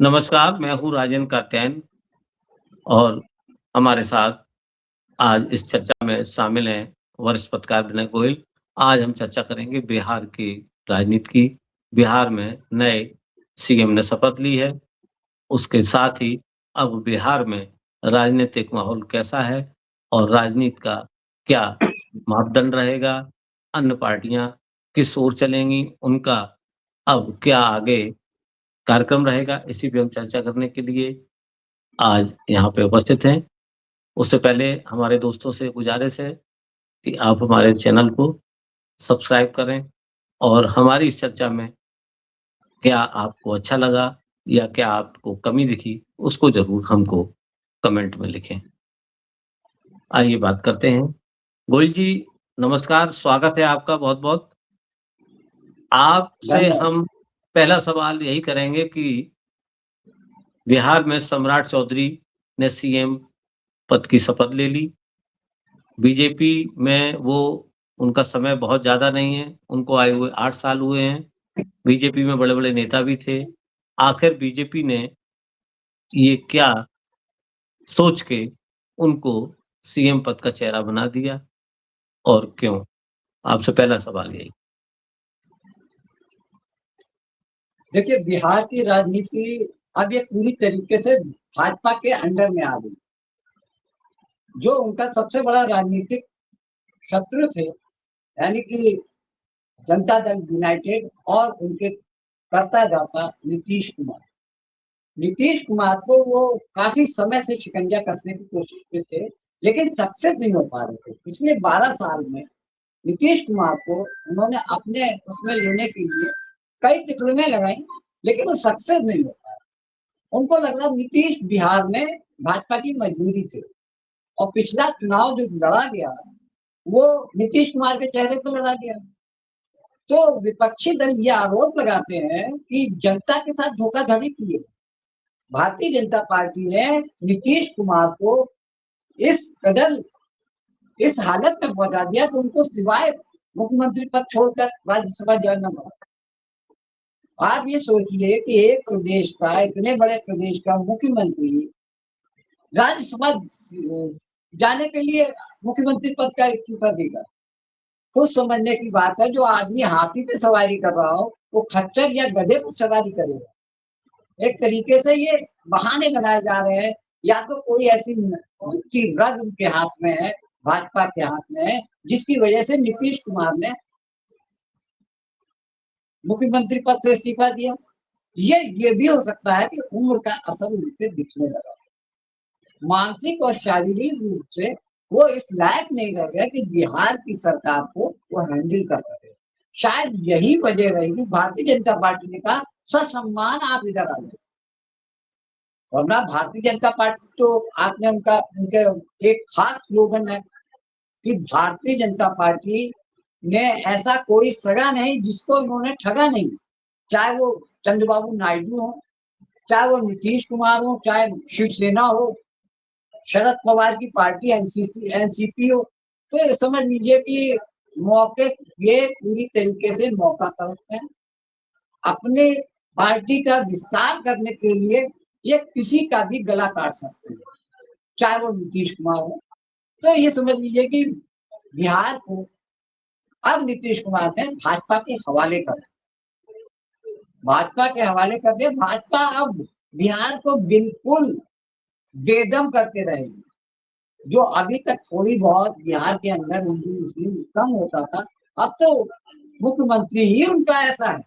नमस्कार, मैं हूँ राजेंद्र कात्यायन और हमारे साथ आज इस चर्चा में शामिल हैं वरिष्ठ पत्रकार विनय गोयल। आज हम चर्चा करेंगे बिहार की राजनीति की। बिहार में नए सीएम ने शपथ ली है। उसके साथ ही अब बिहार में राजनीतिक माहौल कैसा है और राजनीति का क्या मापदंड रहेगा? अन्य पार्टियां किस ओर चलेंगी? उनका अब क्या आगे कार्यक्रम रहेगा? इसी पे हम चर्चा करने के लिए आज यहाँ पे उपस्थित हैं। उससे पहले हमारे दोस्तों से गुजारिश है कि आप हमारे चैनल को सब्सक्राइब करें और हमारी इस चर्चा में क्या आपको अच्छा लगा या क्या आपको कमी दिखी, उसको ज़रूर हमको कमेंट में लिखें। आइए बात करते हैं। गोयल जी, नमस्कार, स्वागत है आपका बहुत-बहुत। आपसे धन्यवाद। हम पहला सवाल यही करेंगे कि बिहार में सम्राट चौधरी ने सीएम पद की शपथ ले ली। बीजेपी में वो उनका समय बहुत ज़्यादा नहीं है, उनको आए हुए 8 साल हुए हैं। बीजेपी में बड़े-बड़े नेता भी थे। आखिर बीजेपी ने ये क्या सोच के उनको सीएम पद का चेहरा बना दिया और क्यों? आपसे पहला सवाल यही। देखिए, बिहार की राजनीति अब ये पूरी तरीके से भाजपा के अंडर में आ गई। जो उनका सबसे बड़ा राजनीतिक शत्रु थे, यानी कि जनता दल यूनाइटेड और उनके करता-धरता नीतीश कुमार। नीतीश कुमार को वो काफ़ी समय से शिकंजा कसने की कोशिश में थे, लेकिन सक्सेस नहीं हो पा रहे थे। पिछले 12 साल में नीतीश कुमार को उन्होंने अपने उसमें लेने के लिए कई तिकड़में लगाई, लेकिन वो सक्सेस नहीं हो पाया। उनको लग रहा नीतीश बिहार में भाजपा की मजबूरी थी और पिछला चुनाव जो लड़ा गया, वो नीतीश कुमार के चेहरे पे लड़ा गया। तो विपक्षी दल ये आरोप लगाते हैं कि जनता के साथ धोखाधड़ी की है। भारतीय जनता पार्टी ने नीतीश कुमार को इस कदर इस हालत में पहुँचा दिया कि उनको सिवाय मुख्यमंत्री पद छोड़कर राज्यसभा जाना पड़ा। आप ये सोचिए कि एक प्रदेश का, इतने बड़े प्रदेश का मुख्यमंत्री राज्यसभा जाने के लिए मुख्यमंत्री पद का इस्तीफा देगा। कुछ समझने की बात है, जो आदमी हाथी पे सवारी कर रहा हो, वो खच्चर या गधे पे सवारी करेगा। एक तरीके से ये बहाने बनाए जा रहे हैं, या तो कोई ऐसी की ड्रग उनके हाथ में है, भाजपा के हाथ में है, जिसकी वजह से नीतीश कुमार ने मुख्यमंत्री पद से इस्तीफा दिया। ये भी हो सकता है कि उम्र का असर उन पे दिखने लगा। मानसिक और शारीरिक रूप से वो इस लायक नहीं रह गए कि बिहार की सरकार को वो हैंडल कर सके। शायद यही वजह रही कि भारतीय जनता पार्टी ने कहा ससम्मान आप इधर आ जाइए। वरना भारतीय जनता पार्टी तो आपने उनके एक खास स्लोगन है कि भारतीय जनता पार्टी ने ऐसा कोई सगा नहीं जिसको इन्होंने ठगा नहीं। चाहे वो चंद्रबाबू नायडू हो, चाहे वो नीतीश कुमार हो, चाहे शिवसेना हो, शरद पवार की पार्टी एनसीपी हो। तो ये समझ लीजिए कि मौके ये पूरी तरीके से मौका परस्त है। अपने पार्टी का विस्तार करने के लिए ये किसी का भी गला काट सकते हैं, चाहे वो नीतीश कुमार हो। तो ये समझ लीजिए कि बिहार को अब नीतीश कुमार ने भाजपा के हवाले कर भाजपा के हवाले कर दिया। भाजपा अब बिहार को बिल्कुल बेदम करते रहेगी। जो अभी तक थोड़ी बहुत बिहार के अंदर हिंदू मुस्लिम कम होता था, अब तो मुख्यमंत्री ही उनका ऐसा है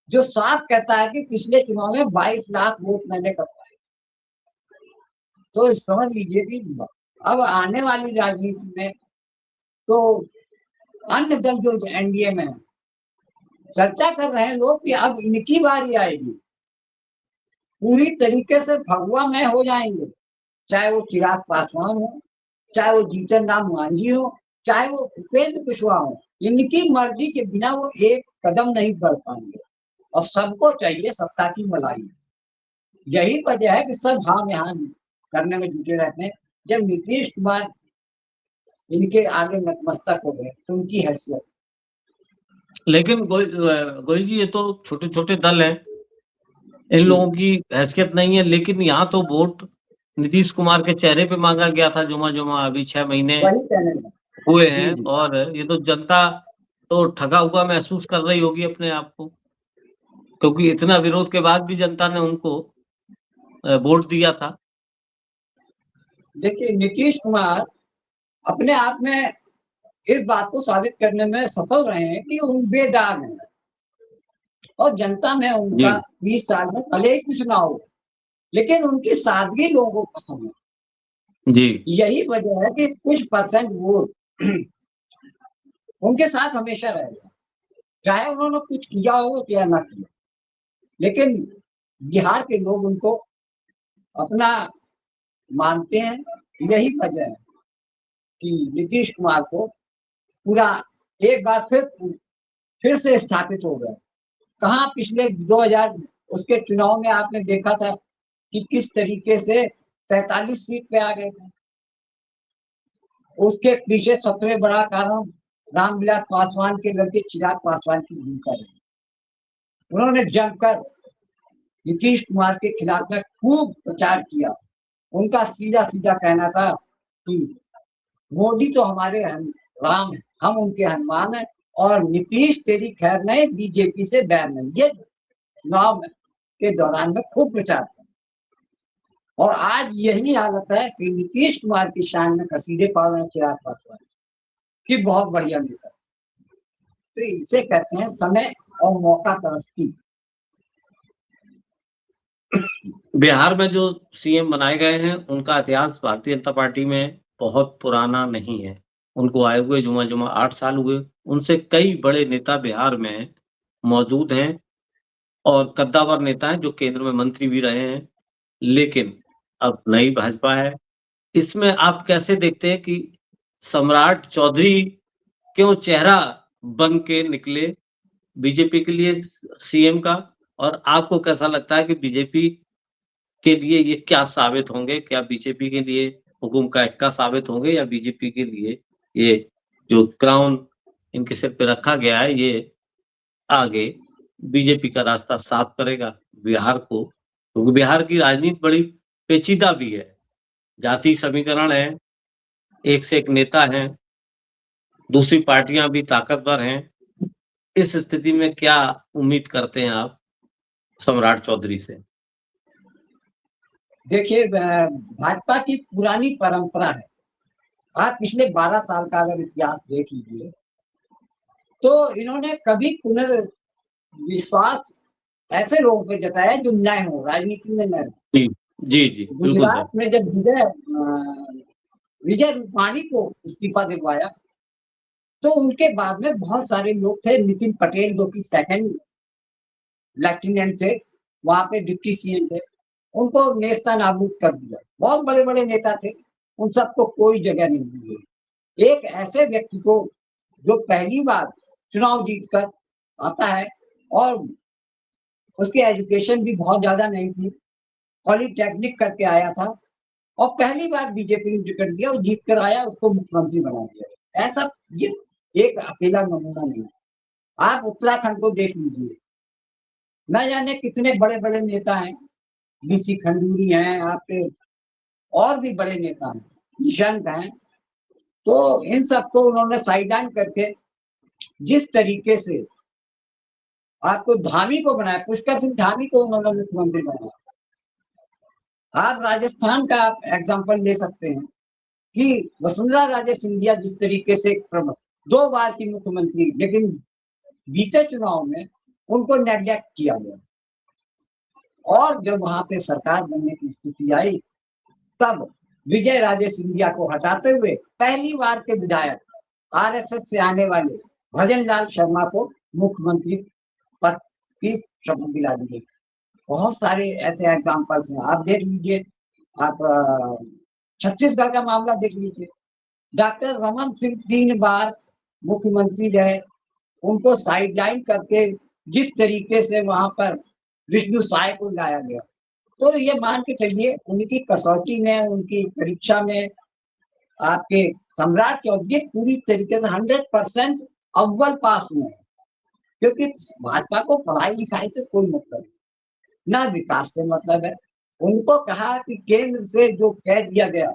जो साफ कहता है कि पिछले चुनाव में 22 लाख वोट मैंने करवाए। तो समझ लीजिए कि अब आने वाली राजनीति में तो अन्य दल जो एनडीए में है, चर्चा कर रहे हैं लोग कि अब इनकी बारी आएगी, पूरी तरीके से भगवा में हो जाएंगे। चाहे वो चिराग पासवान हो, चाहे वो जीतन राम मांझी हो, चाहे वो उपेंद्र कुशवाहा हो, इनकी मर्जी के बिना वो एक कदम नहीं बढ़ पाएंगे और सबको चाहिए सत्ता की मलाई। यही वजह है कि सब हाँ यहाँ करने में जुटे रहते हैं। जब नीतीश कुमार इनके आगे नतमस्तक हो गए तो उनकी हैसियत लेकिन गोयल जी, ये तो छोटे-छोटे दल हैं, इन लोगों की हैसियत नहीं है, लेकिन यहाँ तो वोट नीतीश कुमार के चेहरे पे माँगा गया था जुमा-जुमा, अभी 6 महीने वही कहने लगा। हुए जी, हैं जी। और ये तो जनता तो ठगा हुआ महसूस कर रही होगी अपने आप को, क्योंकि इतना विरोध के बाद भी जनता ने उनको वोट दिया था। देखिए, नीतीश कुमार अपने आप में इस बात को साबित करने में सफल रहे हैं कि वो बेदाग हैं और जनता में जी, उनका 20 साल में भले ही कुछ ना हो, लेकिन उनकी सादगी लोगों को पसंद है। जी, यही वजह है कि कुछ परसेंट वोट उनके साथ हमेशा रहेगा, चाहे उन्होंने कुछ किया हो या ना किया। लेकिन बिहार के लोग उनको अपना मानते हैं, यही वजह है कि नीतीश कुमार को पूरा एक बार फिर से स्थापित हो गए। कहाँ पिछले 2000 उसके चुनाव में आपने देखा था कि किस तरीके से 43 सीट पे आ गए थे। उसके पीछे सबसे बड़ा कारण रामविलास पासवान के लड़के चिराग पासवान की भूमिका रही। उन्होंने जमकर नीतीश कुमार के खिलाफ में खूब प्रचार किया। उनका सीधा-सीधा कहना था कि मोदी तो हमारे राम हैं, हम उनके हनुमान हैं और नीतीश तेरी खैर नहीं, बीजेपी से बैर नहीं। ये चुनाव के दौरान में खूब प्रचार किया और आज यही हालत है कि नीतीश कुमार की शान में कसीदे पढ़ रहे हैं चिराग पासवान कि बहुत बढ़िया नेता। तो इसे कहते हैं समय और मौका परस्ती। बिहार में जो सीएम बनाए गए हैं, उनका इतिहास भारतीय जनता पार्टी में बहुत पुराना नहीं है। उनको आए हुए जुमा-जुमा 8 साल हुए, उनसे कई बड़े नेता बिहार में मौजूद हैं और कद्दावर नेता हैं, जो केंद्र में मंत्री भी रहे हैं। लेकिन अब नई भाजपा है, इसमें आप कैसे देखते हैं कि सम्राट चौधरी क्यों चेहरा बन के निकले बीजेपी के लिए सीएम का? और आपको कैसा लगता है कि बीजेपी के लिए ये क्या साबित होंगे? क्या बीजेपी के लिए हुकुम का एक्का साबित होंगे या बीजेपी के लिए ये जो क्राउन इनके सिर पे रखा गया है, ये आगे बीजेपी का रास्ता साफ करेगा बिहार को? क्योंकि बिहार की राजनीति बड़ी पेचीदा भी है। जातीय समीकरण है, एक से एक नेता हैं, दूसरी पार्टियाँ भी ताकतवर हैं। इस स्थिति में क्या उम्मीद करते हैं आप सम्राट चौधरी से? देखिए भाजपा की पुरानी परंपरा है। आप पिछले 12 साल का अगर इतिहास देख लीजिए, तो इन्होंने कभी पुनर्विश्वास ऐसे लोगों पे जताया जो नए हों, राजनीति में नए हों। जी, जी, जी, बिल्कुल सर। गुजरात में जब विजय रूपाणी को इस्तीफा दिलवाया, तो उनके बाद में बहुत सारे लोग थे, नितिन पटेल जो कि सेकंड लेफ्टिनेंट थे, वहाँ पे डिप्टी सीएम थे, उनको नेस्तनाबूद कर दिया। बहुत बड़े-बड़े नेता थे, उन सबको कोई जगह नहीं दी गई। एक ऐसे व्यक्ति को जो पहली बार चुनाव जीतकर आता है और उसकी एजुकेशन भी बहुत ज़्यादा नहीं थी, पॉलिटेक्निक करके आया था और पहली बार बीजेपी ने टिकट दिया, वो जीत कर आया, उसको मुख्यमंत्री बना दिया। ऐसा ये एक अकेला नमूना नहीं है। आप उत्तराखंड को देख लीजिए, न जाने कितने बड़े-बड़े नेता हैं, बीसी खंडूरी हैं, आपके और भी बड़े नेता हैं, निशंक हैं, तो इन सबको उन्होंने साइडलाइन करके जिस तरीके से आपको धामी को बनाया, पुष्कर सिंह धामी को उन्होंने मुख्यमंत्री बनाया। आप राजस्थान का आप एग्ज़ाम्पल ले सकते हैं कि वसुंधरा राजे सिंधिया जिस तरीके से 2 बार की मुख्यमंत्री, लेकिन बीते चुनाव में उनको नेग्लेक्ट किया गया और जब वहाँ पे सरकार बनने की स्थिति आई, तब विजय राजे सिंधिया को हटाते हुए पहली बार के विधायक आरएसएस से आने वाले भजन लाल शर्मा को मुख्यमंत्री पद की शपथ दिला दी गई। बहुत सारे ऐसे एग्जाम्पल्स हैं, आप देख लीजिए। आप छत्तीसगढ़ का मामला देख लीजिए। डॉक्टर रमन सिंह 3 बार मुख्यमंत्री रहे, उनको साइडलाइन करके जिस तरीके से वहाँ पर विष्णु साय को लाया गया, तो ये मान के चलिए उनकी कसौटी में, उनकी परीक्षा में आपके सम्राट चौधरी पूरी तरीके से 100% अव्वल पास हुए हैं। क्योंकि भाजपा को पढ़ाई लिखाई से कोई मतलब नहीं, ना विकास से मतलब है। उनको कहा कि केंद्र से जो कह दिया गया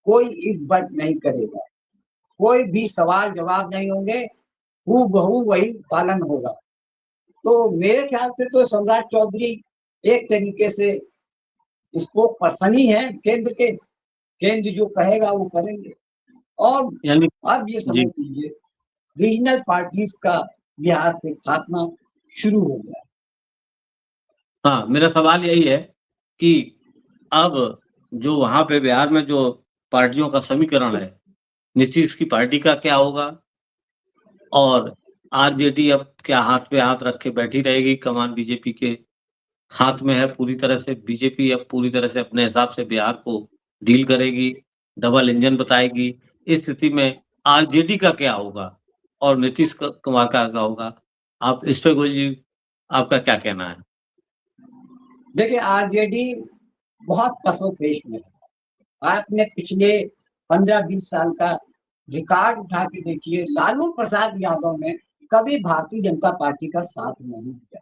कोई इफ बट नहीं करेगा, कोई भी सवाल जवाब नहीं होंगे, हूबहू वही पालन होगा। तो मेरे ख्याल से तो सम्राट चौधरी एक तरीके से स्पोक पर्सन ही है केंद्र के, केंद्र जो कहेगा वो करेंगे। और यानी अब ये जी, समझ लीजिए रीजनल पार्टीज का बिहार से खात्मा शुरू हो गया। हाँ, मेरा सवाल यही है कि अब जो वहाँ पे बिहार में जो पार्टियों का समीकरण है, नीतीश की पार्टी का क्या होगा? और आरजेडी अब क्या हाथ पे हाथ रख के बैठी रहेगी? कमान बीजेपी के हाथ में है पूरी तरह से, बीजेपी अब पूरी तरह से अपने हिसाब से बिहार को डील करेगी, डबल इंजन बताएगी। इस स्थिति में आरजेडी का क्या होगा? और नीतीश कुमार का क्या होगा? आप इस पे गोल जी, आपका क्या कहना है? देखिए आरजेडी बहुत पसोपेश में है। आपने पिछले 15-20 साल का रिकॉर्ड उठा के देखिए, लालू प्रसाद यादव ने कभी भारतीय जनता पार्टी का साथ नहीं दिया।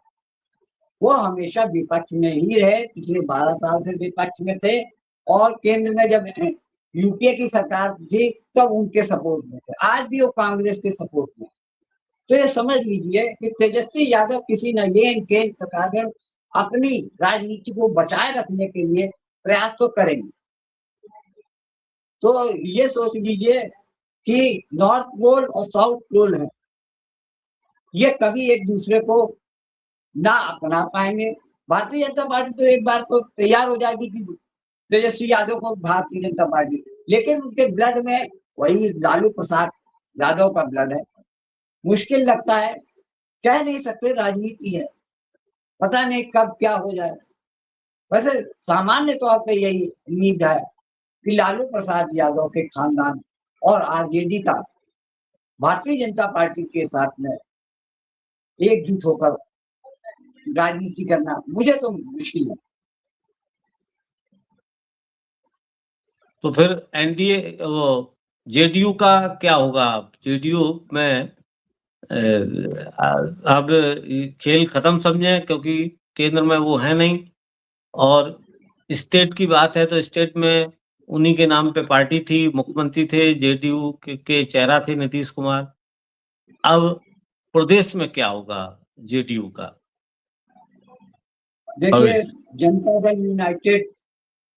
वो हमेशा विपक्ष में ही रहे, पिछले 12 साल से विपक्ष में थे और केंद्र में जब यूपीए की सरकार थी तब उनके सपोर्ट में थे। आज भी वो कांग्रेस के सपोर्ट में। तो ये समझ लीजिए कि तेजस्वी यादव किसी न ये के प्रकार अपनी राजनीति को बचाए रखने के लिए प्रयास तो करेंगे। तो ये सोच लीजिए कि नॉर्थ पोल और साउथ पोल है, ये कभी एक दूसरे को ना अपना पाएंगे। भारतीय जनता पार्टी तो एक बार तो तैयार हो जाएगी कि तेजस्वी यादव को भारतीय जनता पार्टी, लेकिन उनके ब्लड में वही लालू प्रसाद यादव का ब्लड है। मुश्किल लगता है, कह नहीं सकते, राजनीति है, पता नहीं कब क्या हो जाए। वैसे सामान्य तौर पे यही उम्मीद है कि लालू प्रसाद यादव के खानदान और आरजेडी का भारतीय जनता पार्टी के साथ में एकजुट होकर राजनीति करना मुझे तो मुश्किल है। तो फिर एनडीए वो जेडीयू का क्या होगा? जेडीयू में अब ये खेल खत्म समझें क्योंकि केंद्र में वो है नहीं और स्टेट की बात है तो स्टेट में उन्हीं के नाम पे पार्टी थी, मुख्यमंत्री थे, जेडीयू के चेहरा थे नीतीश कुमार। अब प्रदेश में क्या होगा जेडीयू का? देखिए भविष्य? जनता दल यूनाइटेड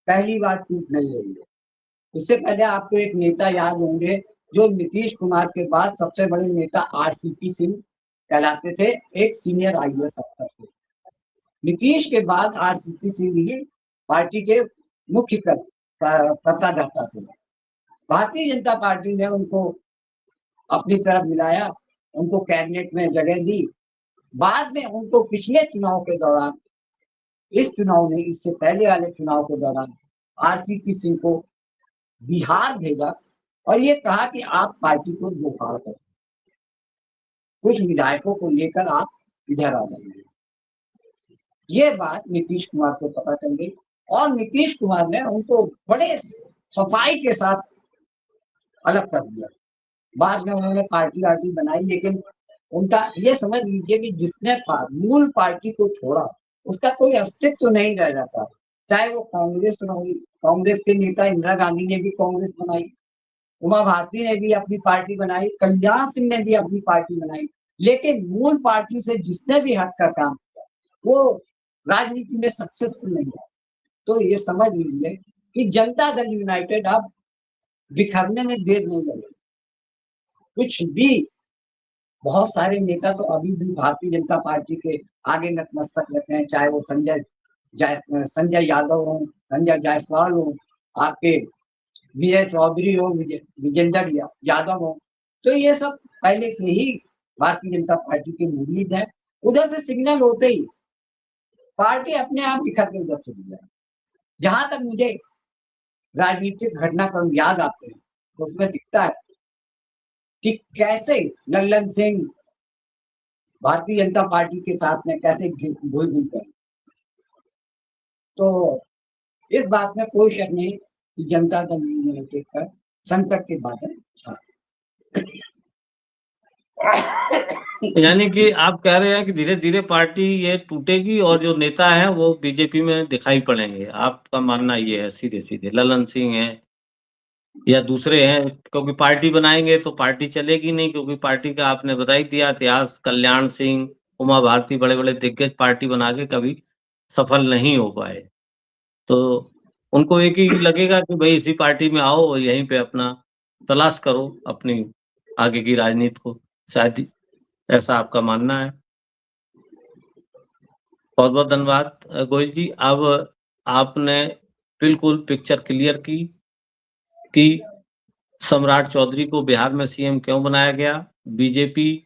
पहली बार टूट नहीं रही है। इससे पहले आपको एक नेता याद होंगे जो नीतीश कुमार के बाद सबसे बड़े नेता आरसीपी सिंह कहलाते थे, एक सीनियर आईएएस अफसर थे। नीतीश के बाद आरसीपी सिंह ही पार्टी के मुख्य कर्ता धर्ता थे। भारतीय जनता पार्टी ने उनको अपनी तरफ मिलाया, उनको कैबिनेट में जगह दी। बाद में उनको पिछले चुनाव के दौरान, इस चुनाव में इससे पहले वाले चुनाव के दौरान आरसीपी सिंह को बिहार भेजा और ये कहा कि आप पार्टी को दो फाड़ करो, कुछ विधायकों को लेकर आप इधर आ जाइए। ये बात नीतीश कुमार को पता चल गई और नीतीश कुमार ने उनको बड़े सफाई के साथ अलग कर दिया। बाद में उन्होंने पार्टी वार्टी बनाई, लेकिन उनका ये समझ लीजिए कि जिसने मूल पार्टी को छोड़ा उसका कोई अस्तित्व तो नहीं रह जाता। चाहे वो कांग्रेस रही, कांग्रेस के नेता इंदिरा गांधी ने भी कांग्रेस बनाई, उमा भारती ने भी अपनी पार्टी बनाई, कल्याण सिंह ने भी अपनी पार्टी बनाई, लेकिन मूल पार्टी से जिसने भी हट कर काम किया वो राजनीति में सक्सेसफुल नहीं है। तो ये समझ लीजिए कि जनता दल यूनाइटेड अब बिखरने में देर नहीं लगेगी। कुछ भी, बहुत सारे नेता तो अभी भी भारतीय जनता पार्टी के आगे नतमस्तक रहते हैं, चाहे वो संजय यादव हो, संजय जायसवाल हो, आपके विजय चौधरी हो, विजेंदर यादव हो। तो ये सब पहले से ही भारतीय जनता पार्टी के मुरीद हैं। उधर से सिग्नल होते ही पार्टी अपने आप बिखर के उधर चली जाए। जहां तक मुझे राजनीतिक घटनाक्रम याद आते हैं तो उसमें दिखता है कि कैसे लल्लन सिंह भारतीय जनता पार्टी के साथ में कैसे घुल मिल गए। तो इस बात में कोई शक नहीं कि जनता दल यूनाइटेड का संकट के बादल छा यानी कि आप कह रहे हैं कि धीरे-धीरे पार्टी ये टूटेगी और जो नेता हैं वो बीजेपी में दिखाई पड़ेंगे। आपका मानना ये है सीधे-सीधे ललन सिंह हैं या दूसरे हैं, क्योंकि पार्टी बनाएँगे तो पार्टी चलेगी नहीं, क्योंकि पार्टी का आपने बता ही दिया इतिहास। कल्याण सिंह, उमा भारती बड़े-बड़े दिग्गज पार्टी बना के कभी सफल नहीं हो पाए। तो उनको एक ही लगेगा कि भई इसी पार्टी में आओ और यहीं पे अपना तलाश करो अपनी आगे की राजनीति को। शायद ऐसा आपका मानना है। बहुत-बहुत धन्यवाद गोयल जी। अब आपने बिल्कुल पिक्चर क्लियर की कि सम्राट चौधरी को बिहार में सीएम क्यों बनाया गया। बीजेपी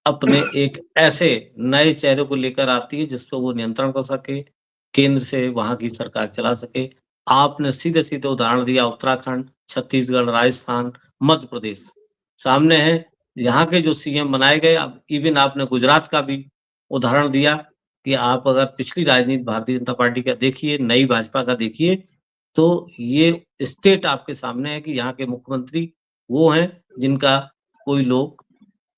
अपने एक ऐसे नए चेहरे को लेकर आती है जिस पे वो नियंत्रण कर सके, केंद्र से वहाँ की सरकार चला सके। आपने सीधे-सीधे उदाहरण दिया उत्तराखंड, छत्तीसगढ़, राजस्थान, मध्य प्रदेश। सामने है यहाँ के जो सीएम बनाए गए, अब इवन आपने गुजरात का भी उदाहरण दिया कि आप अगर पिछली राजनीति भारतीय जनता पार्टी का देखिए, नई भाजपा का देखिए, तो ये स्टेट आपके सामने है कि यहाँ के मुख्यमंत्री वो हैं जिनका कोई लोग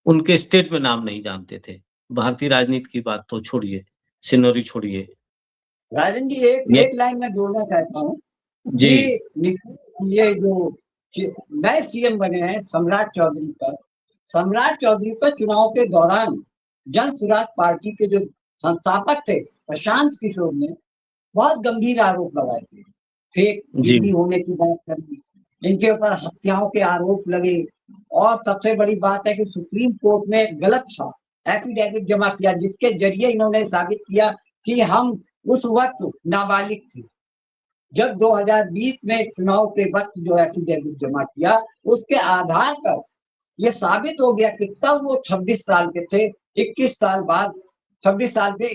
उनके स्टेट में नाम नहीं जानते थे। भारतीय राजनीति की बात तो छोड़िए, सिनोरी छोड़िए। राजन जी, एक ये एक लाइन मैं जोड़ना चाहता हूँ जी, कि ये जो नए सीएम बने हैं सम्राट चौधरी पर चुनाव के दौरान जन सुराज पार्टी के जो संस्थापक थे प्रशांत किशोर ने बहुत गंभीर आरोप लगाए थे। फेक जी, डिग्री होने की बात करी, इनके ऊपर हत्याओं के आरोप लगे और सबसे बड़ी बात है कि सुप्रीम कोर्ट में गलत था एफिडेविट जमा किया जिसके जरिए इन्होंने साबित किया कि हम उस वक्त नाबालिग थे। जब 2020 में चुनाव के वक्त जो एफिडेविट जमा किया उसके आधार पर ये साबित हो गया कि तब वो 26 साल के थे। 21 साल बाद 26 साल के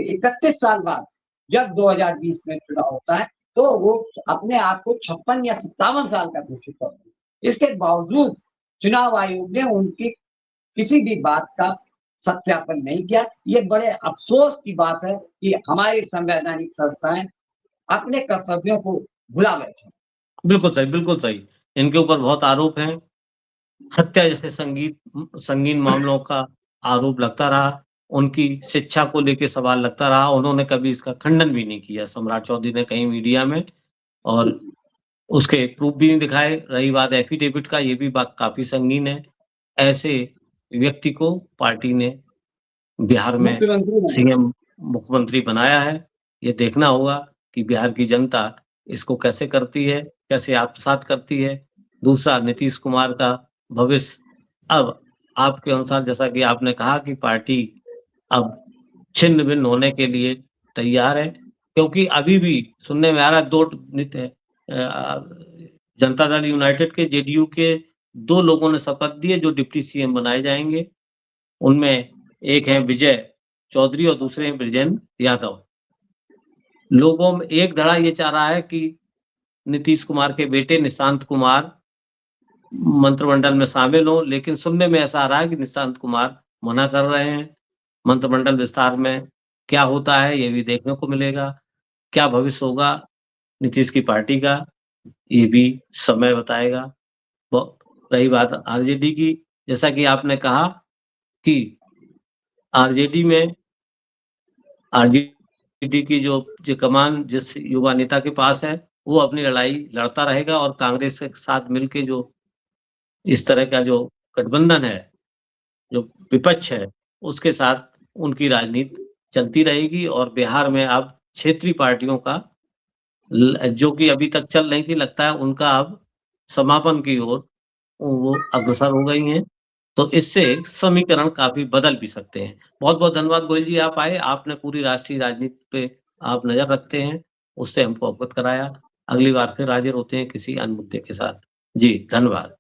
31 साल बाद जब 2020 में चुनाव होता है तो वो अपने आप को 56 या 57 साल का घोषित करते हैं। इसके बावजूद चुनाव आयोग ने उनकी किसी भी बात का सत्यापन नहीं किया। ये बड़े अफसोस की बात है कि हमारी संवैधानिक संस्थाएं अपने कर्तव्यों को भुला बैठे। बिल्कुल सही, बिल्कुल सही। इनके ऊपर बहुत आरोप हैं। हत्या जैसे संगीन मामलों का आरोप लगता रहा, उनकी शिक्षा को लेके सवाल लगता रहा, उन्होंने कभी इसका खंडन भी नहीं किया सम्राट चौधरी ने कहीं मीडिया में और उसके प्रूफ भी नहीं दिखाए। रही बात एफिडेविट का, ये भी बात काफ़ी संगीन है। ऐसे व्यक्ति को पार्टी ने बिहार में मुख्यमंत्री बने। सीएम मुख्यमंत्री बनाया है। ये देखना होगा कि बिहार की जनता इसको कैसे करती है, कैसे आत्मसात करती है। दूसरा नीतीश कुमार का भविष्य अब आपके अनुसार जैसा कि आपने कहा कि पार्टी अब छिन्न-भिन्न होने के लिए तैयार है, क्योंकि अभी भी सुनने में आ रहा है 2 जनता दल यूनाइटेड के जेडीयू के 2 लोगों ने शपथ ली है जो डिप्टी सीएम बनाए जाएँगे। उनमें एक हैं विजय चौधरी और दूसरे हैं बृजेंद्र यादव। लोगों में एक धड़ा ये चाह रहा है कि नीतीश कुमार के बेटे निशांत कुमार मंत्रिमंडल में शामिल हों, लेकिन सुनने में ऐसा आ रहा है कि निशांत कुमार मना कर रहे हैं। मंत्रिमंडल विस्तार में क्या होता है, ये भी देखने को मिलेगा। क्या भविष्य होगा नीतीश की पार्टी का, ये भी समय बताएगा। ब रही बात आरजेडी की, जैसा कि आपने कहा कि आरजेडी में आरजेडी की जो कमान जिस युवा नेता के पास है, वो अपनी लड़ाई लड़ता रहेगा और कांग्रेस के साथ मिलके जो इस तरह का जो गठबंधन है, जो विपक्ष है, उसके साथ उनकी राजनीति चलती रहेगी और बिहार में अब क्षेत्रीय पार्टियों का जो कि अभी तक चल रही थी, लगता है उनका अब समापन की ओर वो अग्रसर हो गई हैं। तो इससे समीकरण काफ़ी बदल भी सकते हैं। बहुत-बहुत धन्यवाद गोयल जी आप आए, आपने पूरी राष्ट्रीय राजनीति पे आप नज़र रखते हैं, उससे हमको अवगत कराया। अगली बार फिर हाज़िर होते हैं किसी अन्य मुद्दे के साथ। जी, धन्यवाद।